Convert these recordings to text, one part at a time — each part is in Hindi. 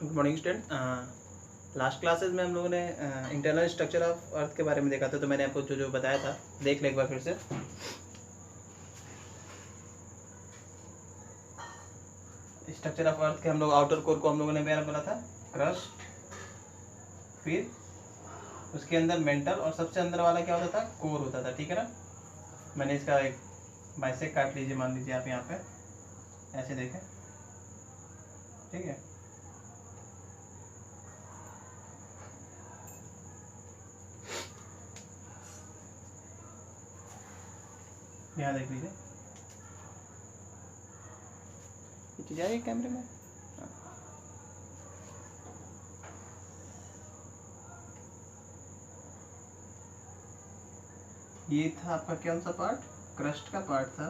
Good morning student. Last classes में हम लोगों ने इंटरनल स्ट्रक्चर ऑफ अर्थ के बारे में देखा था, तो मैंने आपको जो जो बताया था देख ले एक बार फिर से। स्ट्रक्चर ऑफ अर्थ के हम लोग आउटर कोर को हम लोगों ने मेरा बोला था क्रस्ट, फिर उसके अंदर मेंटल और सबसे अंदर वाला क्या होता था, कोर होता था। ठीक है ना। मैंने इसका एक बाइसेक काट लीजिए, मान लीजिए आप यहाँ पे ऐसे देखें। ठीक है। यहाँ देख लीजिए, जाइए कैमरे में। ये था आपका कौन सा पार्ट, क्रस्ट का पार्ट था।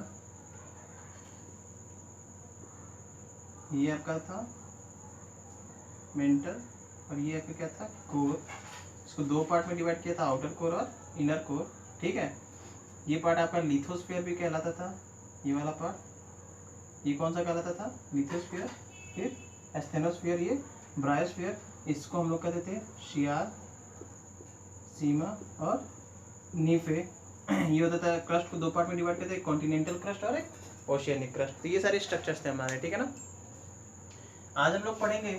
ये आपका था मेंटल और ये आपका क्या था, कोर। इसको दो पार्ट में डिवाइड किया था, आउटर कोर और इनर कोर। ठीक है। ये पार्ट आपका लिथोस्फीयर भी कहलाता था, ये वाला पार्ट। ये कौन सा कहलाता था, लिथोस्फीयर। फिर एस्थेनोस्फीयर, ये ब्रायोस्फीयर। इसको हम लोग कहते थे शियार, सीमा और नीफे। ये होता था, क्रस्ट को दो पार्ट में डिवाइड करते, कॉन्टिनेंटल क्रस्ट और एक ओशियनिक क्रस्ट। तो ये सारे स्ट्रक्चर्स थे हमारे। ठीक है ना। आज हम लोग पढ़ेंगे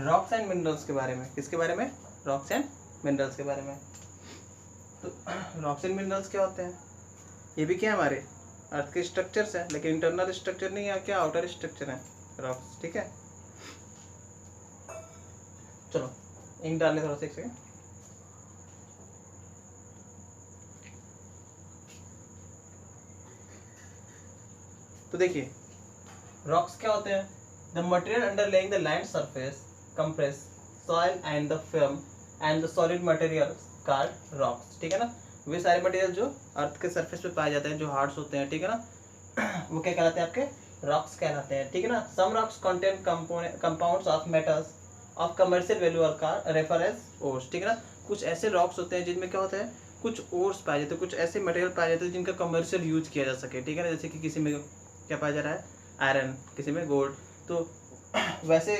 रॉक्स एंड मिनरल्स के बारे में। किसके बारे में, रॉक्स एंड मिनरल्स के बारे में। तो रॉक्स एंड मिनरल्स क्या होते हैं, ये भी क्या हमारे अर्थ के स्ट्रक्चर्स हैं, लेकिन इंटरनल स्ट्रक्चर नहीं है, क्या आउटर स्ट्रक्चर है रॉक्स। ठीक है। चलो इंक डाल ले थोड़ा सा, एक सेकेंड। तो देखिए रॉक्स क्या होते हैं, the material underlying the land surface, compress soil and the film and the solid material called rocks. ठीक है ना। वे सारे मटेरियल जो अर्थ के सरफेस पे पाए जाते हैं, जो हार्ड्स होते हैं, ठीक है ना, वो क्या कहलाते हैं, आपके रॉक्स कहलाते हैं। ठीक है ना। Some rocks contain compounds of metals of commercial value और रेफर एज ओर्स। ठीक है ना। कुछ ऐसे रॉक्स होते हैं जिनमें क्या होता है, कुछ ओर्स पाए जाते हैं, कुछ ऐसे मटेरियल पाए जाते हैं जिनका कमर्शियल यूज किया जा सके। ठीक है ना। जैसे कि किसी में क्या पाया जा रहा है, आयरन, किसी में गोल्ड। तो वैसे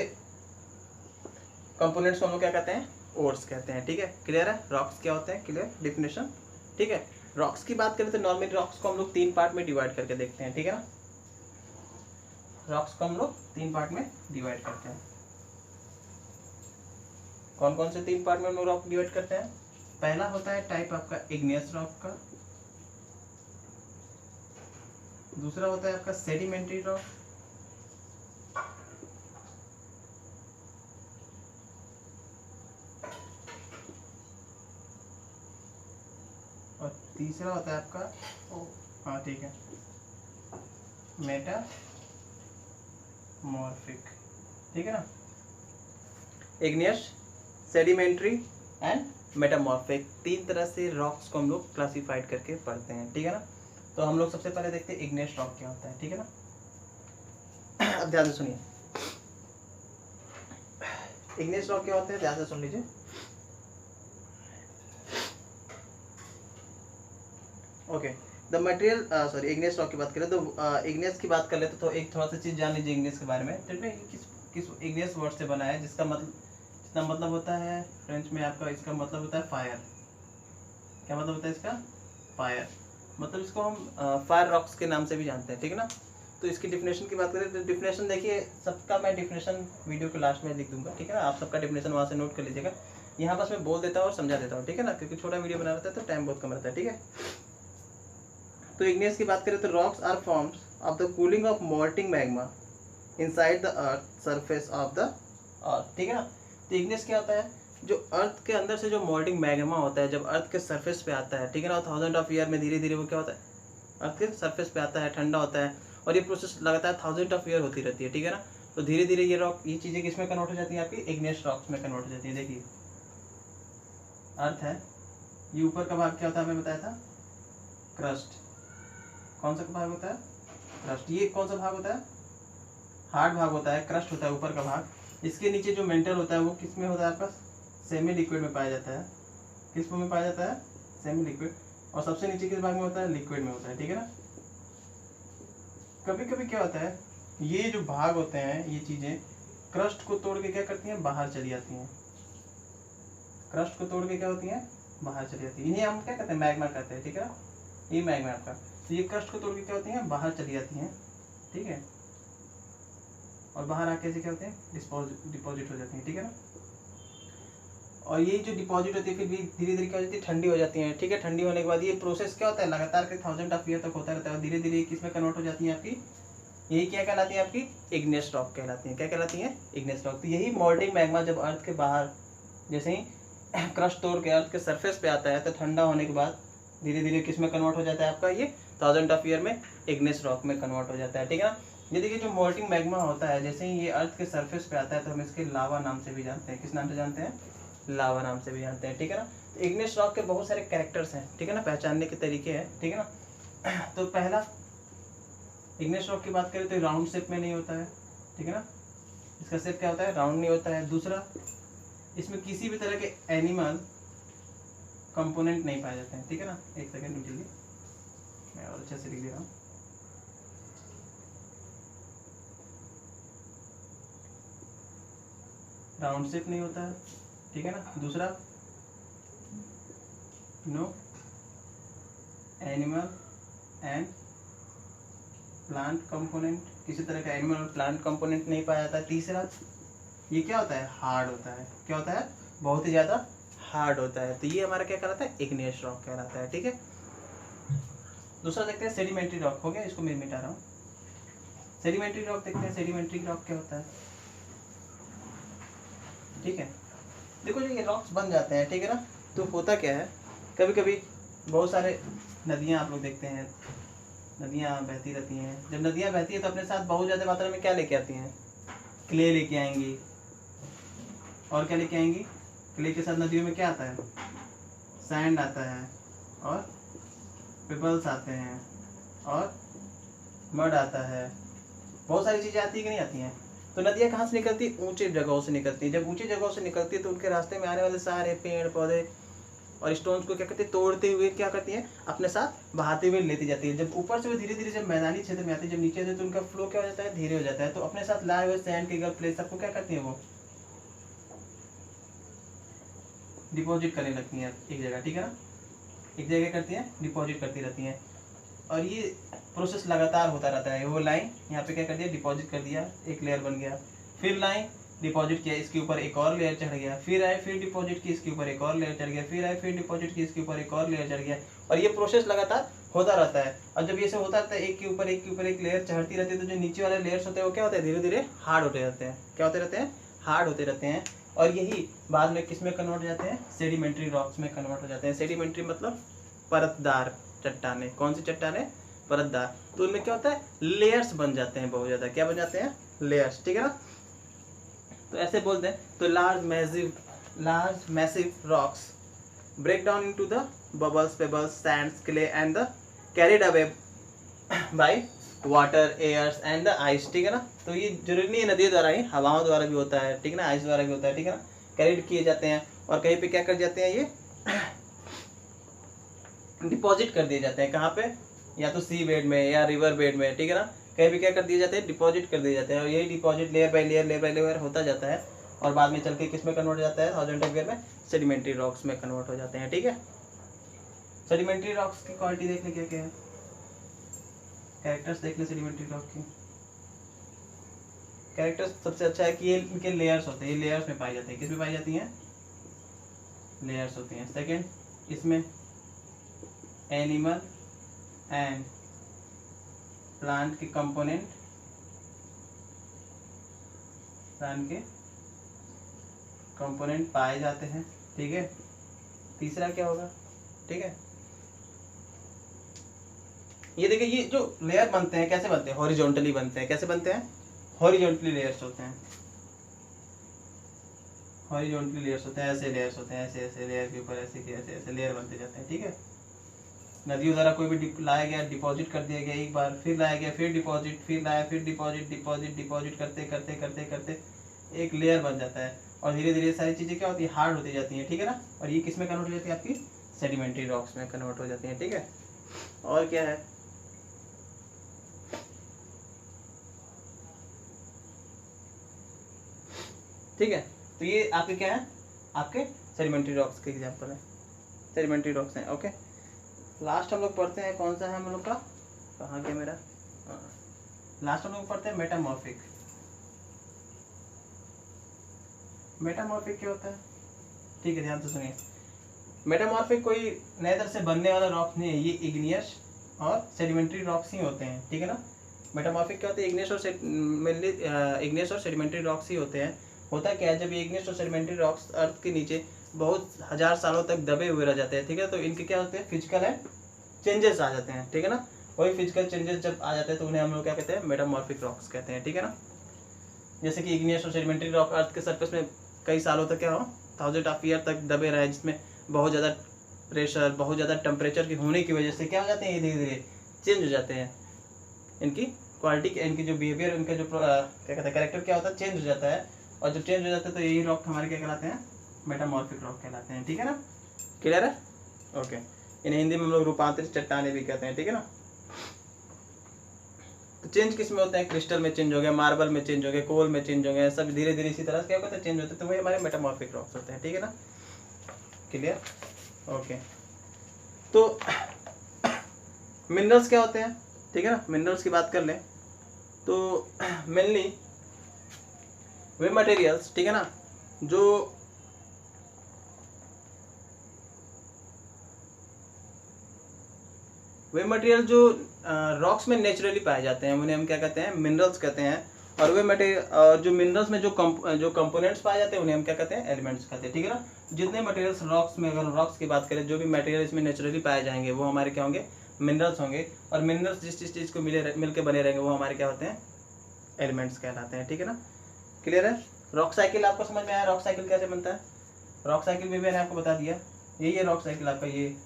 कंपोनेंट्स को हम लोग क्या कहते हैं, ओर्स कहते हैं। ठीक है। क्लियर है, रॉक्स क्या होते हैं, क्लियर डिफिनेशन। ठीक है। रॉक्स की बात करें तो नॉर्मली रॉक्स को हम लोग तीन पार्ट में डिवाइड करके देखते हैं। ठीक है ना। रॉक्स को हम लोग तीन पार्ट में डिवाइड करते हैं। कौन कौन से तीन पार्ट में हम लोग रॉक डिवाइड करते हैं। पहला होता है टाइप आपका इग्नियस रॉक का, दूसरा होता है आपका सेडिमेंट्री रॉक, और तीसरा होता है आपका हाँ ठीक है, मेटामॉर्फिक। ठीक है ना। इग्नियस, सेडिमेंट्री एंड मेटामॉर्फिक, तीन तरह से रॉक्स को हम लोग क्लासिफाइड करके पढ़ते हैं। ठीक है ना। तो हम लोग सबसे पहले देखते हैं इग्नियस रॉक क्या होता है। ठीक है ना। अब ध्यान से सुनिए, इग्नियस रॉक क्या होते हैं, ध्यान से सुन लीजिए। Okay, the material sorry igneous rock की बात करें तो इग्नियस की बात कर ले तो एक थोड़ा सा चीज जान लीजिए इग्नियस के बारे में। किस इग्नियस वर्ड से बना है, जिसका मतलब होता है फ्रेंच में आपका, इसका मतलब होता है फायर। क्या मतलब होता है इसका, फायर। मतलब इसको हम फायर रॉक्स के नाम से भी जानते हैं। ठीक है ना। तो इसकी डिफिनेशन की बात करें तो डिफिनेशन देखिए, सबका मैं डिफिनेशन वीडियो के लास्ट में लिख दूंगा। ठीक है ना। आप सबका डिफिनेशन वहाँ से नोट कर लीजिएगा। यहाँ बस मैं बोल देता हूँ और समझा देता हूँ। ठीक है ना, क्योंकि छोटा वीडियो बना रहता है तो टाइम बहुत कम रहता है। ठीक है। तो इग्नियस की बात करें तो rocks are forms of the cooling of molting magma inside the earth surface of the earth. ठीक है ना। तो इग्नियस क्या होता है, जो अर्थ के अंदर से जो मोल्टिंग मैग्मा होता है, जब अर्थ के सरफेस पे आता है, ठीक है ना, 1000 ऑफ ईयर में धीरे धीरे वो क्या होता है, अर्थ के सरफेस पे आता है, ठंडा होता है, और ये प्रोसेस लगातार 1000 ऑफ ईयर होती रहती है। ठीक है ना। तो धीरे धीरे ये रॉक, ये चीज़ें किसमें कन्वर्ट हो जाती है, आपकी इग्नियस रॉक्स में कन्वर्ट हो जाती है। देखिए अर्थ है, ये ऊपर का भाग क्या होता है, हमें बताया था क्रस्ट। कौन सा भाग होता है, क्रस्ट। ये कौन सा भाग होता है, हार्ड भाग होता है, क्रस्ट होता है ऊपर का भाग। इसके नीचे जो मेंटल होता है वो किस में होता है, आपका सेमी लिक्विड में पाया जाता है। किस फॉर्म में पाया जाता है, सेमी लिक्विड। और सबसे नीचे किस भाग में होता है, लिक्विड में होता है। ठीक है ना। कभी कभी क्या होता है, ये जो भाग होते हैं, ये चीजें क्रस्ट को तोड़ के क्या करती हैं, बाहर चली जाती हैं। क्रस्ट को तोड़ के क्या होती हैं, बाहर चली जाती है। इन्हें हम क्या कहते हैं, मैग्मा कहते हैं, ठीक है। ये मैग्मा आपका, तो ये क्रस्ट को तोड़ के क्या होती हैं, बाहर चली जाती हैं, ठीक है। और बाहर आके से क्या होते हैं, डिपॉजिट हो जाती हैं, ठीक है ना। और ये जो डिपॉजिट होती है फिर भी धीरे धीरे क्या हो जाती है, ठंडी हो जाती है, ठीक है। ठंडी होने के बाद ये प्रोसेस क्या होता है, लगातार के 1000 ऑफ ईयर तक होता रहता है। और धीरे धीरे किस में कन्वर्ट हो जाती है आपकी, यही क्या कहलाती है आपकी, इग्नियस रॉक कहलाती है। क्या कहलाती है, इग्नियस रॉक। तो यही मोल्डिंग मैग्मा जब अर्थ के बाहर जैसे ही क्रस्ट तोड़ के अर्थ के सरफेस पे आता है तो ठंडा होने के बाद धीरे धीरे किस में कन्वर्ट हो जाता है आपका, ये 1000 ऑफ ईयर में इग्नियस रॉक में कन्वर्ट हो जाता है, ठीक है ना। ये देखिए जो मोल्डिंग मैग्मा होता है, जैसे ही ये अर्थ के सरफेस पे आता है तो हम इसके लावा नाम से भी जानते हैं। किस नाम से जानते हैं, लावा नाम से भी जानते हैं, ठीक है ना। तो इग्नियस रॉक के बहुत सारे कैरेक्टर्स हैं, ठीक है ना, पहचानने के तरीके हैं, ठीक है ना। तो पहला, इग्नियस रॉक की बात करें तो राउंड शेप में नहीं होता है, ठीक है ना। इसका शेप क्या होता है, राउंड नहीं होता है। दूसरा, इसमें किसी भी तरह के एनिमल कंपोनेंट नहीं पाए जाते हैं, ठीक है ना। एक सेकेंड रुक जाइए, मैं और अच्छे से लिख दे रहा हूँ। राउंड शेप नहीं होता है, ठीक है ना। दूसरा, no animal and plant component, किसी तरह का एनिमल और प्लांट कंपोनेंट नहीं पाया जाता है। तीसरा, ये क्या होता है, हार्ड होता है। क्या होता है, बहुत ही ज्यादा हार्ड होता है। तो ये हमारा क्या कहलाता है, इग्नियस रॉक कहलाता है, ठीक है। दूसरा देखते हैं सेडिमेंट्री रॉक, हो गया, इसको मैं मिटा रहा हूँ। सेडिमेंट्री रॉक देखते हैं, सेडिमेंट्री रॉक क्या होता है, ठीक है। देखो जो ये रॉक्स बन जाते हैं, ठीक है ना, तो होता क्या है, कभी कभी बहुत सारे नदियाँ आप लोग देखते हैं, नदियाँ बहती रहती हैं। जब नदियाँ बहती हैं तो अपने साथ बहुत ज़्यादा मात्रा में क्या लेके आती हैं, क्ले लेके आएंगी। और क्या लेके आएंगी, क्ले के साथ नदियों में क्या आता है, सैंड आता है, और पेबल्स आते हैं, और मड आता है, बहुत सारी चीज़ें आती है कि नहीं आती हैं। तो नदियाँ कहाँ से निकलती है, ऊंचे जगहों से निकलती है। जब ऊंची जगहों से निकलती है तो उनके रास्ते में आने वाले सारे पेड़ पौधे और स्टोन्स को क्या करती है, तोड़ते हुए क्या करती हैं, अपने साथ बहाते हुए लेती जाती है। जब ऊपर से वो धीरे धीरे जब मैदानी क्षेत्र में आती है, जब नीचे आती है तो उनका फ्लो क्या हो जाता है, धीरे हो जाता है। तो अपने साथ लाए हुए सैंड के प्लेस सबको क्या करती है, वो डिपॉजिट करने लगती हैं एक जगह, ठीक है ना। एक जगह करती हैं, डिपॉजिट करती रहती हैं। और ये प्रोसेस लगातार होता रहता है। वो लाइन यहाँ पे क्या कर दिया, डिपॉजिट कर दिया, एक लेयर बन गया। फिर लाइन डिपॉजिट किया, इसके ऊपर एक और लेयर चढ़ गया। फिर आए, फिर डिपॉजिट की, इसके ऊपर एक और लेयर चढ़ गया। फिर आए, फिर डिपॉजिट की, इसके ऊपर एक और लेयर चढ़ गया। और ये प्रोसेस लगातार होता रहता है। और जब ये सब होता रहता है, एक के ऊपर एक के ऊपर एक लेयर चढ़ती रहती है, तो जो नीचे वाले लेयर्स होते हैं वो क्या होते हैं, धीरे धीरे हार्ड होते रहते हैं। क्या होते रहते हैं, हार्ड होते रहते हैं। और यही बाद में किस में कन्वर्ट हो जाते हैं, सेडिमेंट्री रॉक्स में कन्वर्ट हो जाते हैं। सेडिमेंट्री मतलब परतदार चट्टाने। कौन सी चट्टाने, परतदार। तो उनमें क्या होता है, लेयर्स बन जाते हैं बहुत ज्यादा। क्या बन जाते हैं, लेयर्स, ठीक है ना। तो ऐसे बोलते हैं। तो large massive rocks break down into the bubbles, pebbles, sands, clay and the carried away by water, airs and the ice, ठीक है ना। तो ये जरूरी नहीं है नदियों द्वारा ही, हवाओं द्वारा भी होता है, ठीक है ना, आइस द्वारा भी होता है, ठीक है ना। कैरिड किए जाते हैं और कहीं पे क्या कर जाते हैं, ये डिपॉजिट कर दिए जाते हैं। कहाँ पे, या तो सी बेड में या रिवर बेड में, ठीक है ना। कहीं भी क्या कर दिए जाते हैं, डिपॉजिट कर दिए जाते हैं। और यही डिपॉजिट लेयर बाय लेयर होता जाता है। और बाद में चल के किस में कन्वर्ट हो जाता है, 1000 ऑफ ईयर में सेडिमेंट्री रॉक्स में कन्वर्ट हो जाते हैं, ठीक है। सेडिमेंट्री रॉक्स की क्वालिटी देख ले, क्या क्या है, कैरेक्टर्स देख ले सेडिमेंट्री रॉक की। कैरेक्टर्स सबसे अच्छा है कि ये इनके लेयर्स होते हैं, ये लेयर्स में पाई जाती है। किस में पाई जाती हैं, लेयर्स होती हैं। सेकेंड, इसमें एनिमल एंड प्लांट के कंपोनेंट, प्लांट के कंपोनेंट पाए जाते हैं, ठीक है। तीसरा क्या होगा, ठीक है, ये देखिए, ये जो लेयर बनते हैं कैसे बनते हैं, हॉरिजॉन्टली बनते हैं। कैसे बनते हैं, हॉरिजॉन्टली लेयर्स होते हैं। हॉरिजॉन्टली लेयर्स होते हैं, ऐसे लेयर्स होते हैं, ऐसे ऐसे लेयर के ऊपर ऐसे ऐसे ऐसे लेयर बनते जाते हैं, ठीक है। नदियों द्वारा कोई भी लाया गया, डिपॉजिट कर दिया गया एक बार, फिर लाया गया, फिर डिपॉजिट, फिर लाया, फिर डिपॉजिट, डिपॉजिट डिपॉजिट करते करते करते करते एक लेयर बन जाता है। और धीरे धीरे सारी चीज़ें क्या होती है, हार्ड होती जाती हैं, ठीक है ना। और ये किस में कन्वर्ट हो जाती है, आपकी सेडिमेंट्री रॉक्स में कन्वर्ट हो जाती हैं, ठीक है। और क्या है, ठीक है। तो ये आपके क्या है, आपके सेडिमेंट्री रॉक्स के एग्जाम्पल है, सेडिमेंट्री रॉक्स हैं। ओके, लास्ट हम लोग पढ़ते हैं, कौन सा है हम लोग का, कहाँ गया मेरा, लास्ट हम लोग पढ़ते हैं मेटामॉर्फिक। मेटामॉर्फिक क्या होता है, ठीक है, ध्यान से सुनिए। मेटामॉर्फिक कोई नए तरह से बनने वाला रॉक नहीं है, ये इग्नियस और सेडिमेंट्री रॉक्स ही होते हैं, ठीक है ना। मेटामॉर्फिक क्या होते हैं, इग्नियस और मेनली इग्नियस और सेडिमेंट्री रॉक्स ही होते हैं। होता क्या है, जब ये इग्नियस और सेडिमेंट्री रॉक्स अर्थ के नीचे बहुत हजार सालों तक दबे हुए रह जाते हैं, ठीक है, तो इनके क्या होते हैं, फिजिकल है चेंजेस आ जाते हैं, ठीक है ना। वही फिजिकल चेंजेस जब आ जाते हैं तो उन्हें हम लोग क्या कहते हैं, मेटामॉर्फिक रॉक्स कहते हैं, ठीक है ना। जैसे कि इग्नियस और सेडिमेंट्री रॉक अर्थ के सरफेस में कई सालों तक क्या हो, 1000 ऑफ ईयर तक दबे रहे, जिसमें बहुत ज़्यादा प्रेशर, बहुत ज़्यादा टेम्परेचर की होने की वजह से क्या हो जाते हैं, ये धीरे धीरे चेंज हो जाते हैं, इनकी क्वालिटी, इनकी जो बिहेवियर, इनका जो क्या कहते हैं कैरेक्टर क्या होता है, चेंज हो जाता है। और जब चेंज हो जाता है तो यही रॉक हमारे क्या कहलाते हैं, मेटामॉर्फिक रॉक कहलाते हैं, ठीक है ना। क्लियर है, ओके। इन्हें हिंदी में हम लोग रूपांतरित चट्टानें भी कहते हैं, ठीक है ना। तो चेंज किस में होते हैं, क्रिस्टल में चेंज हो गया, मार्बल में चेंज हो गया, कोल में चेंज हो गया, सब धीरे धीरे इसी तरह से क्या होता है, चेंज होते हैं, तो वही हमारे मेटामॉर्फिक रॉक्स होते हैं, ठीक है ना। Clear, okay. तो मिनरल्स क्या होते हैं, ठीक है ना, मिनरल्स की बात कर लें तो मेनली वे मटेरियल्स, ठीक है ना, जो वे मटेरियल जो रॉक्स में नेचुरली पाए जाते हैं उन्हें हम क्या कहते हैं, मिनरल्स कहते हैं। और वे मटेरियल जो मिनरल्स में जो कंपोनेंट्स पाए जाते हैं उन्हें हम क्या कहते हैं, एलिमेंट्स कहते हैं, ठीक है ना। जितने मटेरियल्स रॉक्स में, अगर रॉक्स की बात करें, जो भी मटेरियल इसमें नेचुरली पाए जाएंगे वो हमारे क्या होंगे, मिनरल्स होंगे। और मिनरल्स जिस चीज़ को मिलकर बने रहेंगे वो हमारे क्या होते हैं, एलिमेंट्स कहलाते हैं, ठीक है ना। क्लियर है। रॉक साइकिल आपको समझ में आया, रॉक साइकिल कैसे बनता है, रॉक साइकिल भी मैंने आपको बता दिया। यही है रॉक साइकिल आपका, ये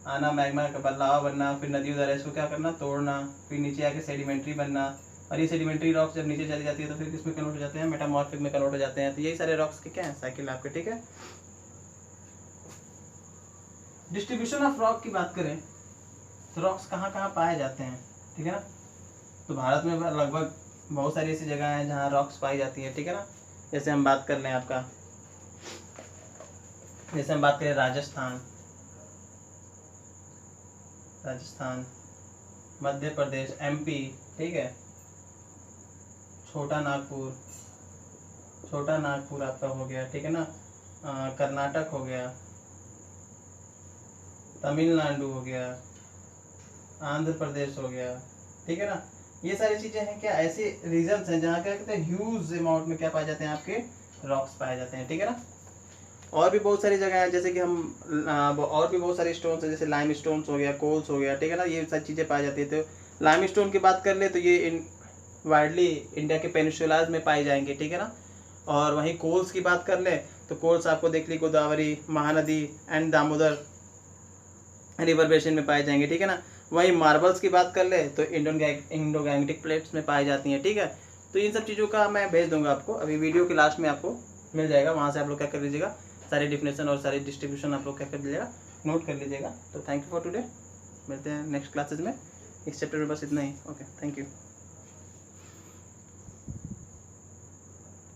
आना, मैग्मा का लावा बनना, फिर नदी उधर इसको क्या करना, तोड़ना, फिर नीचे आके सेडिमेंट्री बनना, और ये सेडिमेंट्री रॉक्स जब नीचे चली जाती है तो फिर किसमें कन्वर्ट हो जाते हैं, मेटामॉर्फिक में कन्वर्ट हो जाते हैं। तो यही सारे रॉक्स के क्या है, साइकिल आपके, ठीक है। डिस्ट्रीब्यूशन ऑफ रॉक की बात करें तो रॉक्स कहाँ कहाँ पाए जाते हैं, ठीक है ना। तो भारत में लगभग बहुत सारी ऐसी जगह हैं जहाँ रॉक्स पाई जाती है, ठीक है ना। जैसे हम बात कर लें आपका, जैसे हम बात करें राजस्थान, मध्य प्रदेश, एमपी, ठीक है, छोटा नागपुर आपका हो गया, ठीक है ना, कर्नाटक हो गया, तमिलनाडु हो गया, आंध्र प्रदेश हो गया, ठीक है ना। ये सारी चीज़ें हैं क्या, ऐसे रीजन्स हैं जहाँ क्या कहते हैं, ह्यूज अमाउंट में क्या पाए जाते हैं, आपके रॉक्स पाए जाते हैं, ठीक है ना। और भी बहुत सारी जगह है, जैसे कि हम और भी बहुत सारे स्टोन्स हैं, जैसे लाइम स्टोन्स हो गया, कोल्स हो गया, ठीक है ना, ये सारी चीज़ें पाई जाती है। तो लाइम स्टोन की बात कर ले तो ये वाइडली इंडिया के पेनिनसुलाज में पाए जाएंगे, ठीक है ना। और वहीं कोल्स की बात कर ले तो कोल्स आपको देख ली Godavari, Mahanadi and Damodar river basin में पाए जाएंगे, ठीक है ना। वहीं मार्बल्स की बात कर ले तो इंडो गैंगटिक प्लेट्स में पाई जाती हैं, ठीक है। तो इन सब चीज़ों का मैं भेज दूंगा आपको, अभी वीडियो के लास्ट में आपको मिल जाएगा, वहाँ से आप लोग क्या कर लीजिएगा, सारी डिफिनेशन और सारी डिस्ट्रीब्यूशन आप लोग क्या कर लीजिएगा, नोट कर लीजिएगा। तो थैंक यू फॉर टुडे, मिलते हैं नेक्स्ट क्लासेज में। इस चैप्टर में बस इतना ही, ओके, थैंक यू।